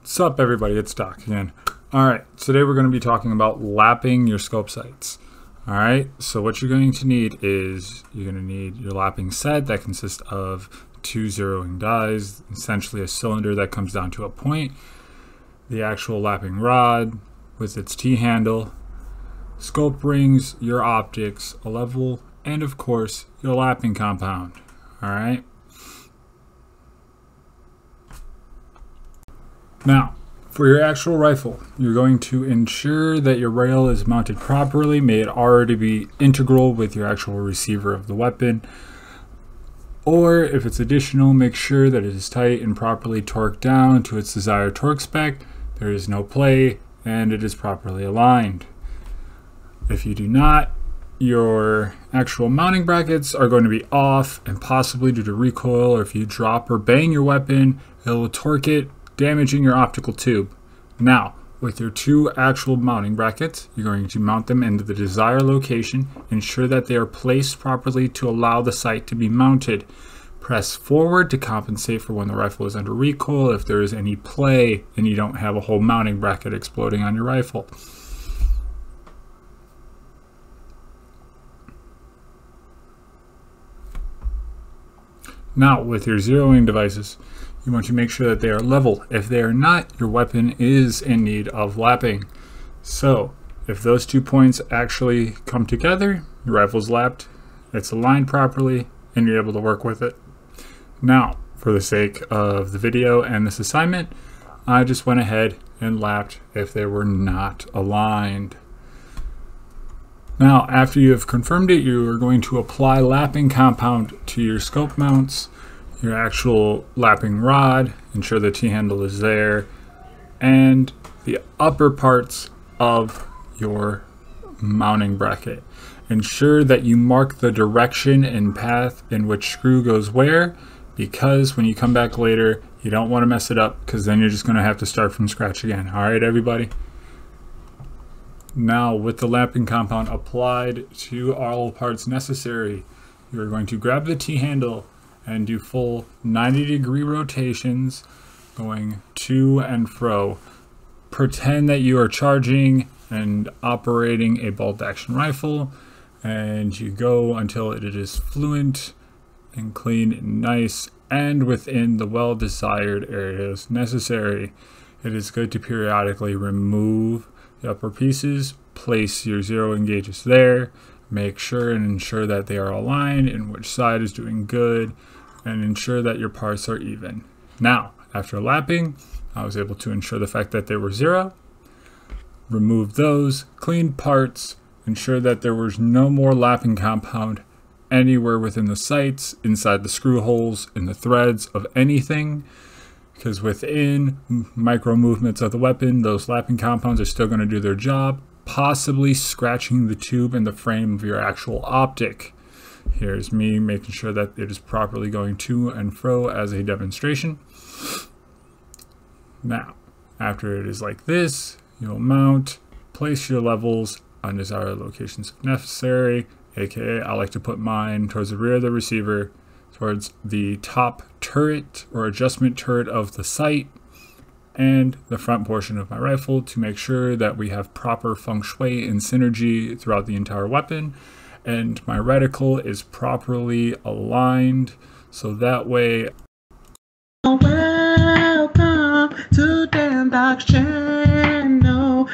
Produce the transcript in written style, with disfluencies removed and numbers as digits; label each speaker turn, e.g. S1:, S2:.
S1: What's up, everybody? It's Doc again. Alright, today we're going to be talking about lapping your scope sights. Alright, so what you're going to need is you're going to need your lapping set that consists of 2 zeroing dies, essentially a cylinder that comes down to a point, the actual lapping rod with its T-handle, scope rings, your optics, a level, and of course your lapping compound. Alright. Now, for your actual rifle, you're going to ensure that your rail is mounted properly. May it already be integral with your actual receiver of the weapon. Or if it's additional, make sure that it is tight and properly torqued down to its desired torque spec. There is no play and it is properly aligned. If you do not, your actual mounting brackets are going to be off, and possibly due to recoil, or if you drop or bang your weapon, it will torque it, damaging your optical tube. Now, with your two actual mounting brackets, you're going to mount them into the desired location. Ensure that they are placed properly to allow the sight to be mounted. Press forward to compensate for when the rifle is under recoil if there is any play and you don't have a whole mounting bracket exploding on your rifle. Now, with your zeroing devices, you want to make sure that they are level. If they are not, your weapon is in need of lapping. So, if those 2 points actually come together, your rifle's lapped, it's aligned properly, and you're able to work with it. Now, for the sake of the video and this assignment, I just went ahead and lapped if they were not aligned. Now, after you have confirmed it, you are going to apply lapping compound to your scope mounts, your actual lapping rod, ensure the T-handle is there, and the upper parts of your mounting bracket. Ensure that you mark the direction and path in which screw goes where, because when you come back later, you don't want to mess it up, because then you're just going to have to start from scratch again. Alright, everybody? Now, with the lapping compound applied to all parts necessary, you're going to grab the T-handle and do full 90-degree rotations going to and fro. Pretend that you are charging and operating a bolt-action rifle, and you go until it is fluent and clean and nice and within the well-desired areas necessary. It is good to periodically remove the upper pieces, place your zeroing gauges there, make sure and ensure that they are aligned and which side is doing good, and ensure that your parts are even. Now, after lapping, I was able to ensure the fact that they were zero, remove those, clean parts, ensure that there was no more lapping compound anywhere within the sights, inside the screw holes, in the threads of anything, because within micro movements of the weapon, those lapping compounds are still going to do their job, possibly scratching the tube and the frame of your actual optic. Here's me making sure that it is properly going to and fro as a demonstration. Now, after it is like this, you'll mount, place your levels on desired locations if necessary, aka I like to put mine towards the rear of the receiver, towards the top turret or adjustment turret of the sight, and the front portion of my rifle to make sure that we have proper feng shui and synergy throughout the entire weapon, and my reticle is properly aligned, so that way. Welcome to Dan Doc's channel.